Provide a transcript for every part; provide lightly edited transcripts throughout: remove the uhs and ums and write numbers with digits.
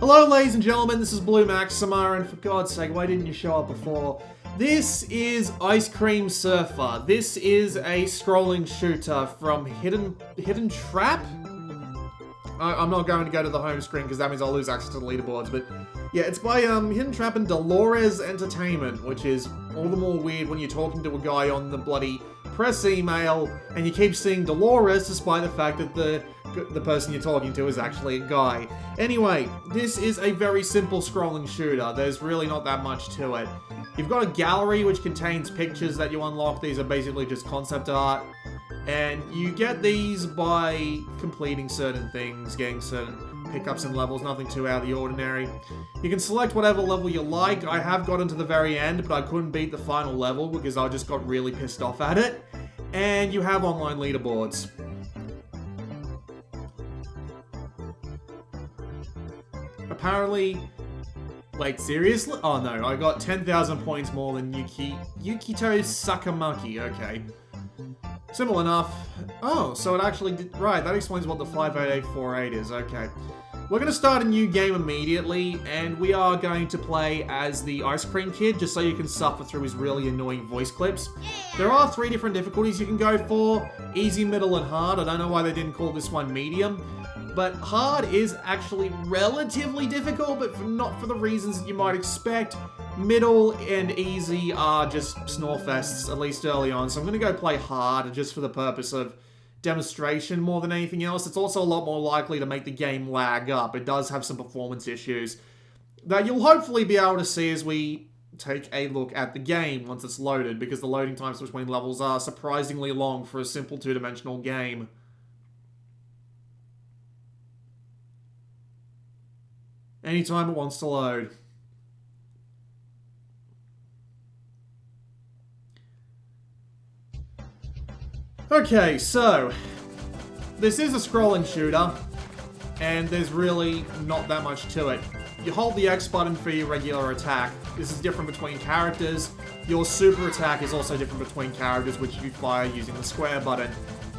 Hello ladies and gentlemen, this is Blue Maxima, and for God's sake, why didn't you show up before? This is Ice Cream Surfer. This is a scrolling shooter from Hidden Trap? I'm not going to go to the home screen because that means I'll lose access to the leaderboards, but yeah, it's by Hidden Trap and Dolores Entertainment, which is all the more weird when you're talking to a guy on the bloody press email and you keep seeing Dolores despite the fact that the person you're talking to is actually a guy. Anyway, this is a very simple scrolling shooter. There's really not that much to it. You've got a gallery which contains pictures that you unlock. These are basically just concept art. And you get these by completing certain things, getting certain pickups and levels, nothing too out of the ordinary. You can select whatever level you like. I have gotten to the very end, but I couldn't beat the final level because I just got really pissed off at it. And you have online leaderboards. Apparently, wait, seriously? Oh no, I got 10,000 points more than Yukito Sakamaki, okay. Simple enough. Oh, so it actually did, right, that explains what the 58848 is, okay. We're going to start a new game immediately, and we are going to play as the Ice Cream Kid, just so you can suffer through his really annoying voice clips. There are 3 different difficulties you can go for, easy, middle, and hard. I don't know why they didn't call this one medium. But hard is actually relatively difficult, but not for the reasons that you might expect. Middle and easy are just snorefests, at least early on. So I'm going to go play hard just for the purpose of demonstration more than anything else. It's also a lot more likely to make the game lag up. It does have some performance issues that you'll hopefully be able to see as we take a look at the game once it's loaded, because the loading times between levels are surprisingly long for a simple 2-dimensional game. Anytime it wants to load. Okay, so this is a scrolling shooter, and there's really not that much to it. You hold the X button for your regular attack. This is different between characters. Your super attack is also different between characters, which you fire using the square button.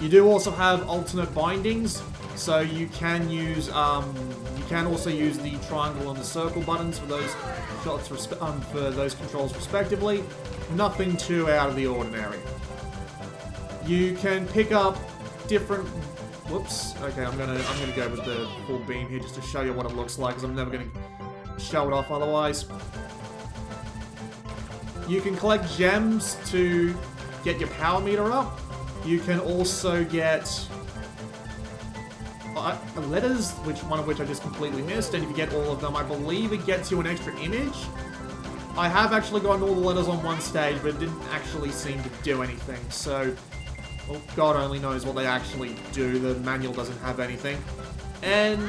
You do also have alternate bindings, so you can use, you can also use the triangle and the circle buttons for those shots, for those controls respectively. Nothing too out of the ordinary. You can pick up different. Whoops. Okay, I'm gonna go with the full beam here just to show you what it looks like, because I'm never gonna show it off otherwise. You can collect gems to get your power meter up. You can also get letters, one of which I just completely missed, and if you get all of them, I believe it gets you an extra image. I have actually gotten all the letters on one stage, but it didn't actually seem to do anything, so well, God only knows what they actually do. The manual doesn't have anything. And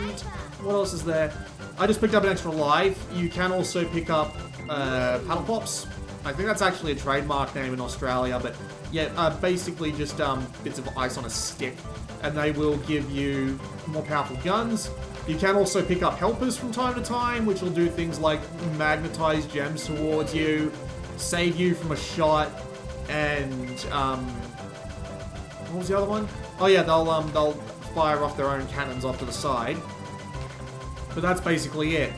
what else is there? I just picked up an extra life. You can also pick up paddle pops. I think that's actually a trademark name in Australia, but yeah, basically just bits of ice on a stick, and they will give you more powerful guns. You can also pick up helpers from time to time, which will do things like magnetize gems towards you, save you from a shot, and what was the other one? Oh yeah, they'll fire off their own cannons off to the side. But that's basically it.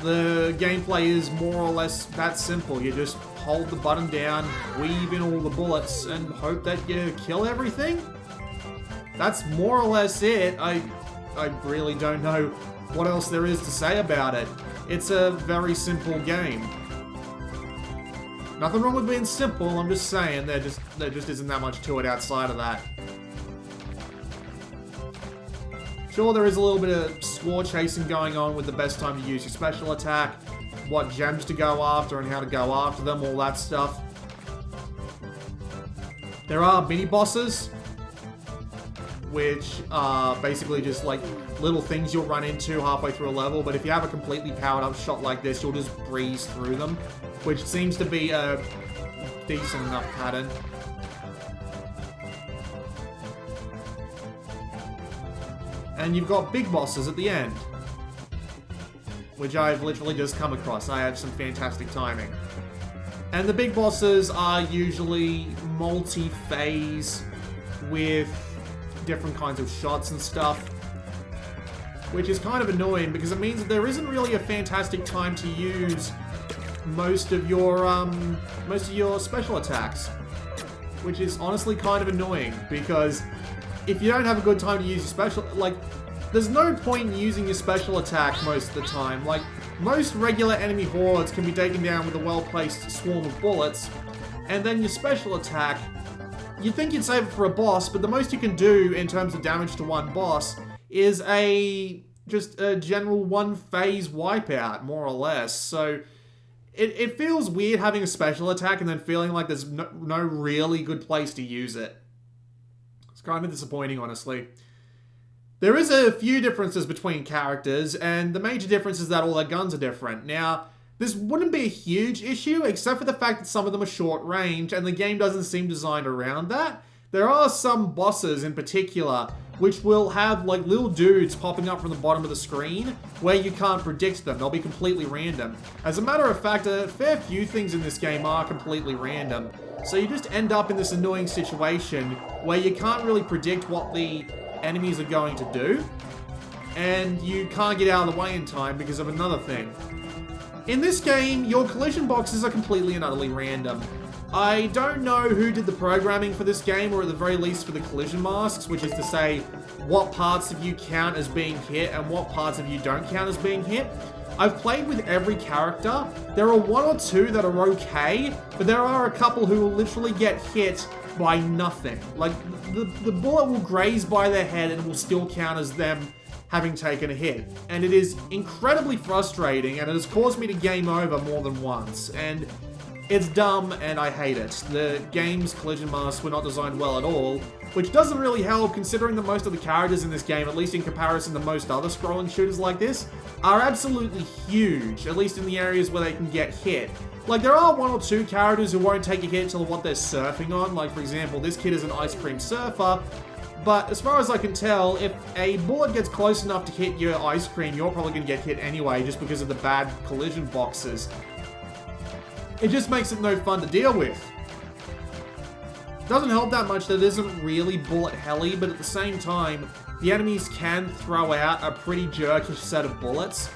The gameplay is more or less that simple. You just hold the button down, weave in all the bullets, and hope that you kill everything? That's more or less it. I really don't know what else there is to say about it. It's a very simple game. Nothing wrong with being simple, I'm just saying there just isn't that much to it outside of that. Sure, there is a little bit of score chasing going on with the best time to use your special attack, what gems to go after and how to go after them, all that stuff. There are mini-bosses, which are basically just like little things you'll run into halfway through a level, but if you have a completely powered up shot like this, you'll just breeze through them, which seems to be a decent enough pattern. And you've got big bosses at the end, which I've literally just come across. I have some fantastic timing. And the big bosses are usually multi-phase with different kinds of shots and stuff. which is kind of annoying because it means that there isn't really a fantastic time to use most of your special attacks, which is honestly kind of annoying because if you don't have a good time to use your special, like, there's no point in using your special attack most of the time. Like, most regular enemy hordes can be taken down with a well-placed swarm of bullets, and then your special attack, you'd think you'd save it for a boss, but the most you can do in terms of damage to one boss is just a general one-phase wipeout, more or less. So it feels weird having a special attack and then feeling like there's no really good place to use it. It's kind of disappointing, honestly. There is a few differences between characters, and the major difference is that all their guns are different. Now, this wouldn't be a huge issue, except for the fact that some of them are short range, and the game doesn't seem designed around that. There are some bosses in particular which will have like little dudes popping up from the bottom of the screen where you can't predict them. They'll be completely random. As a matter of fact, a fair few things in this game are completely random. So you just end up in this annoying situation where you can't really predict what the enemies are going to do, and you can't get out of the way in time because of another thing. In this game, your collision boxes are completely and utterly random. I don't know who did the programming for this game, or at the very least for the collision masks, which is to say what parts of you count as being hit and what parts of you don't count as being hit. I've played with every character. There are one or two that are okay, but there are a couple who will literally get hit by nothing. Like, the bullet will graze by their head and it will still count as them having taken a hit. And it is incredibly frustrating, and it has caused me to game over more than once. And it's dumb, and I hate it. The game's collision masks were not designed well at all, which doesn't really help considering that most of the characters in this game, at least in comparison to most other scrolling shooters like this, are absolutely huge, at least in the areas where they can get hit. Like, there are one or two characters who won't take a hit until what they're surfing on. Like, for example, this kid is an ice cream surfer, but as far as I can tell, if a bullet gets close enough to hit your ice cream, you're probably going to get hit anyway just because of the bad collision boxes. It just makes it no fun to deal with. Doesn't help that much that it isn't really bullet helly, but at the same time, the enemies can throw out a pretty jerkish set of bullets,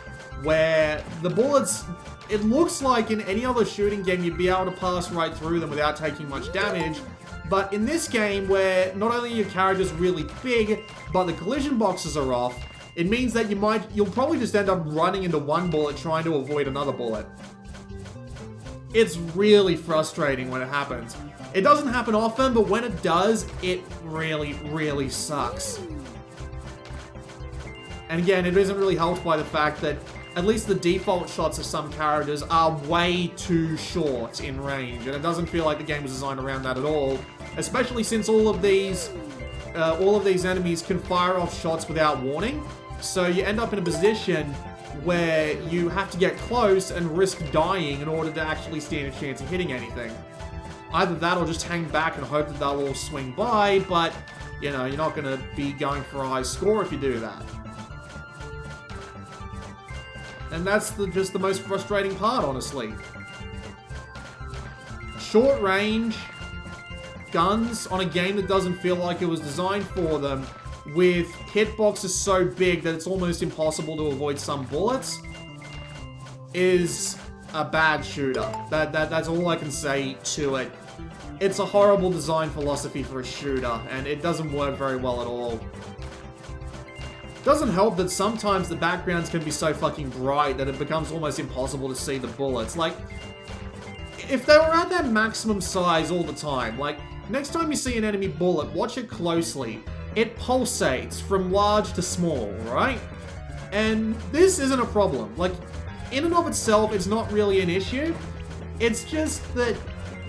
where the bullets, it looks like in any other shooting game you'd be able to pass right through them without taking much damage, but in this game where not only are your characters really big, but the collision boxes are off, it means that you'll probably just end up running into one bullet trying to avoid another bullet. It's really frustrating when it happens. It doesn't happen often, but when it does, it really, really sucks. And again, it isn't really helped by the fact that at least the default shots of some characters are way too short in range, and it doesn't feel like the game was designed around that at all, especially since all of these enemies can fire off shots without warning, so you end up in a position where you have to get close and risk dying in order to actually stand a chance of hitting anything. Either that or just hang back and hope that they'll all swing by, but, you know, you're not going to be going for a high score if you do that. And that's just the most frustrating part, honestly. Short range guns on a game that doesn't feel like it was designed for them, with hitboxes so big that it's almost impossible to avoid some bullets, is a bad shooter. That's all I can say to it. It's a horrible design philosophy for a shooter, and it doesn't work very well at all. Doesn't help that sometimes the backgrounds can be so fucking bright that it becomes almost impossible to see the bullets. Like, if they were at their maximum size all the time, like, next time you see an enemy bullet, watch it closely. It pulsates from large to small, right? And this isn't a problem. Like, in and of itself, it's not really an issue. It's just that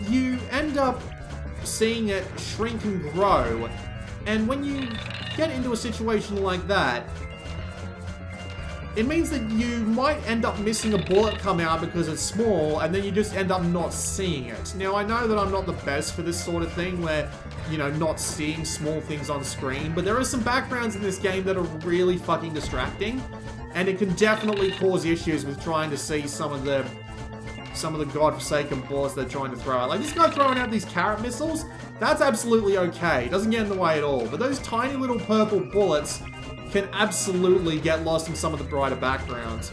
you end up seeing it shrink and grow. And when you get into a situation like that, it means that you might end up missing a bullet come out because it's small, and then you just end up not seeing it. Now, I know that I'm not the best for this sort of thing, where, you know, not seeing small things on screen, but there are some backgrounds in this game that are really fucking distracting, and it can definitely cause issues with trying to see some of the godforsaken bullets they're trying to throw out. Like, this guy throwing out these carrot missiles, that's absolutely okay. It doesn't get in the way at all. But those tiny little purple bullets can absolutely get lost in some of the brighter backgrounds.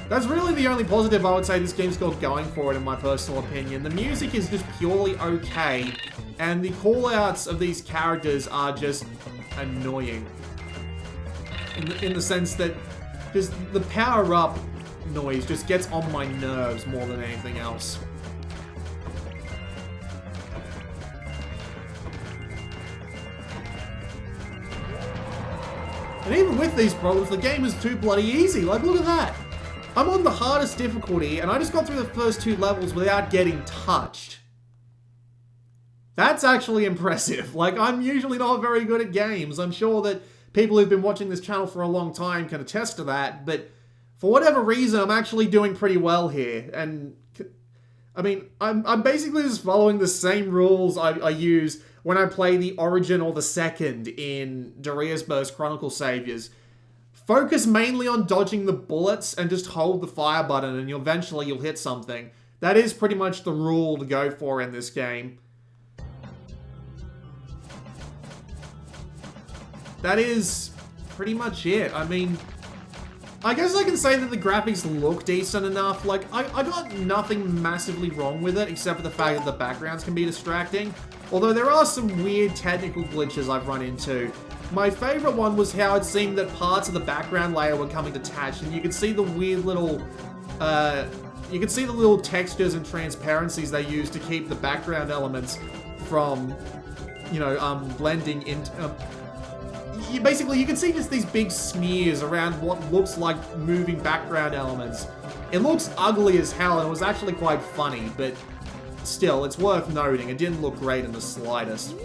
That's really the only positive I would say this game's got going for it, in my personal opinion. The music is just purely okay, and the call-outs of these characters are just annoying. In the sense that just the power-up noise just gets on my nerves more than anything else. And even with these problems, the game is too bloody easy. Like, look at that. I'm on the hardest difficulty, and I just got through the first 2 levels without getting touched. That's actually impressive. Like, I'm usually not very good at games. I'm sure that people who've been watching this channel for a long time can attest to that, but for whatever reason, I'm actually doing pretty well here. And, I mean, I'm basically just following the same rules I use when I play the Origin or the Second in Darius Burst Chronicle Saviors. Focus mainly on dodging the bullets and just hold the fire button and eventually you'll hit something. That is pretty much the rule to go for in this game. That is pretty much it. I mean, I guess I can say that the graphics look decent enough. Like, I got nothing massively wrong with it, except for the fact that the backgrounds can be distracting. Although there are some weird technical glitches I've run into. My favorite one was how it seemed that parts of the background layer were coming detached, and you could see the weird little, you could see the little textures and transparencies they use to keep the background elements from, you know, blending into, basically, you can see just these big smears around what looks like moving background elements. It looks ugly as hell, and it was actually quite funny, but still, it's worth noting. It didn't look great in the slightest.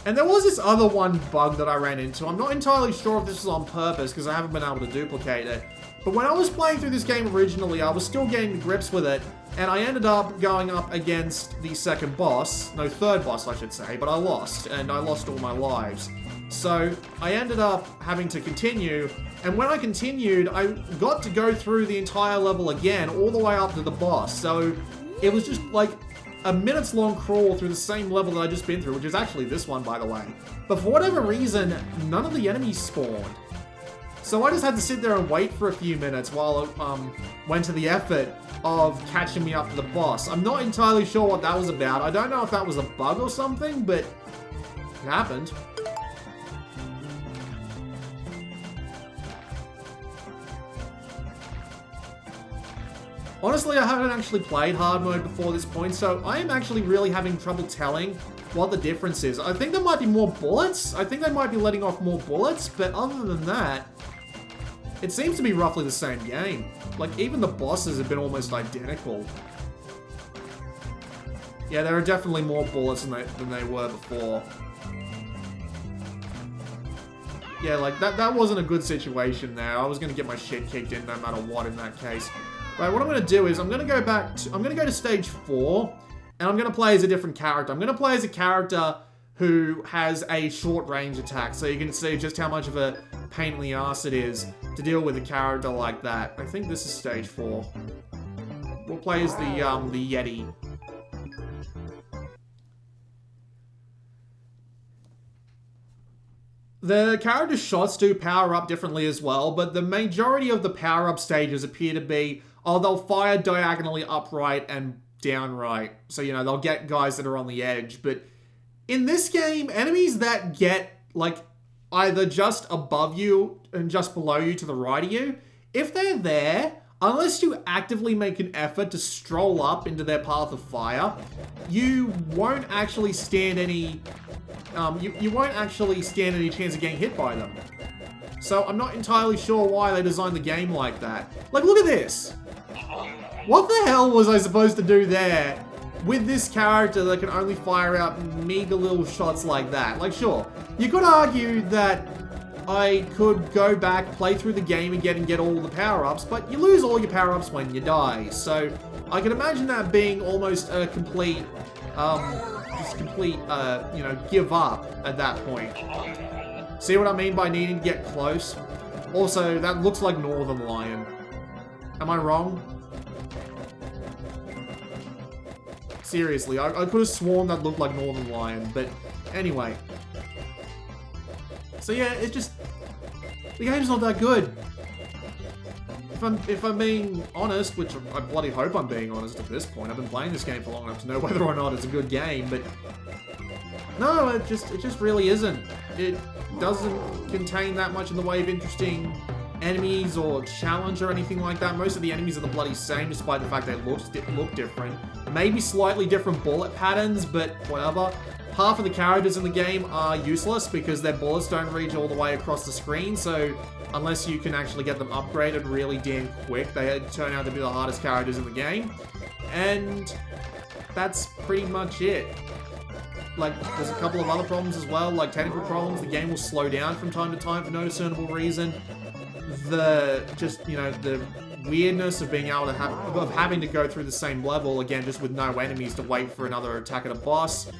And there was this other one bug that I ran into. I'm not entirely sure if this was on purpose, because I haven't been able to duplicate it. But when I was playing through this game originally, I was still getting the grips with it, and I ended up going up against the second boss. No, third boss, I should say, but I lost, and I lost all my lives. So, I ended up having to continue, and when I continued, I got to go through the entire level again, all the way up to the boss. So, it was just like a minute's long crawl through the same level that I just been through, which is actually this one, by the way. But for whatever reason, none of the enemies spawned. So I just had to sit there and wait for a few minutes while it went to the effort of catching me up to the boss. I'm not entirely sure what that was about. I don't know if that was a bug or something, but it happened. Honestly, I haven't actually played hard mode before this point, so I am actually really having trouble telling what the difference is. I think there might be more bullets. I think they might be letting off more bullets, but other than that, it seems to be roughly the same game. Like, even the bosses have been almost identical. Yeah, there are definitely more bullets than they were before. Yeah, like, that wasn't a good situation there. I was going to get my shit kicked in no matter what in that case. Right, what I'm going to do is I'm going to go to stage 4, and I'm going to play as a different character. I'm going to play as a character who has a short range attack, so you can see just how much of a pain in the ass it is to deal with a character like that. I think this is stage 4. We'll play as the Yeti. The character's shots do power up differently as well, but the majority of the power-up stages appear to be, oh, they'll fire diagonally upright and downright. So, you know, they'll get guys that are on the edge. But in this game, enemies that get, like, either just above you and just below you to the right of you, if they're there, unless you actively make an effort to stroll up into their path of fire, you won't actually stand any... you won't actually stand any chance of getting hit by them. So I'm not entirely sure why they designed the game like that. Like, look at this! What the hell was I supposed to do there with this character that can only fire out meager little shots like that? Like, sure, you could argue that I could go back, play through the game again and get all the power-ups, but you lose all your power-ups when you die. So I can imagine that being almost a complete, you know, give up at that point. See what I mean by needing to get close? Also, that looks like Northern Lion. Am I wrong? Seriously, I could have sworn that looked like Northern Lion, but anyway. So yeah, it's just... The game's not that good. If I'm being honest, which I bloody hope I'm being honest at this point, I've been playing this game for long enough to know whether or not it's a good game, but no, it just really isn't. It doesn't contain that much in the way of interesting enemies or challenge or anything like that. Most of the enemies are the bloody same, despite the fact they look different. Maybe slightly different bullet patterns, but whatever. Half of the characters in the game are useless because their bullets don't reach all the way across the screen, so unless you can actually get them upgraded really damn quick, they turn out to be the hardest characters in the game. And that's pretty much it. Like, there's a couple of other problems as well, like technical problems. The game will slow down from time to time for no discernible reason. The weirdness of being able to having to go through the same level again, just with no enemies to wait for another attack at a boss,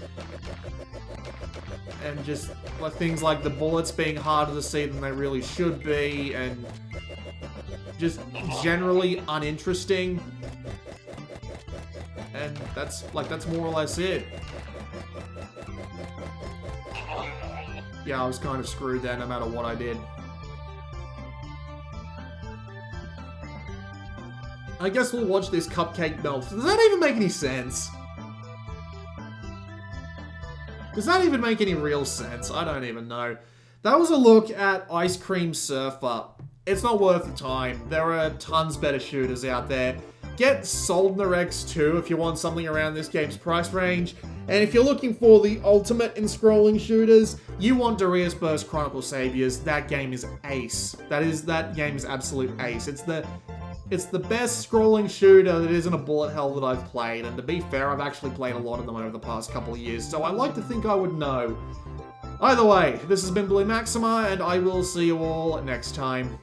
and just things like the bullets being harder to see than they really should be, and just generally uninteresting. And that's more or less it. Yeah, I was kind of screwed there no matter what I did. I guess we'll watch this cupcake melt. Does that even make any sense? Does that even make any real sense? I don't even know. That was a look at Ice Cream Surfer. It's not worth the time. There are tons better shooters out there. Get Soldner X2 if you want something around this game's price range. And if you're looking for the ultimate in scrolling shooters, you want Darius Burst Chronicle Saviors. That game is ace. That game is absolute ace. It's the best scrolling shooter that isn't a bullet hell that I've played, and to be fair, I've actually played a lot of them over the past couple of years, so I like to think I would know. Either way, this has been Blue Maxima, and I will see you all next time.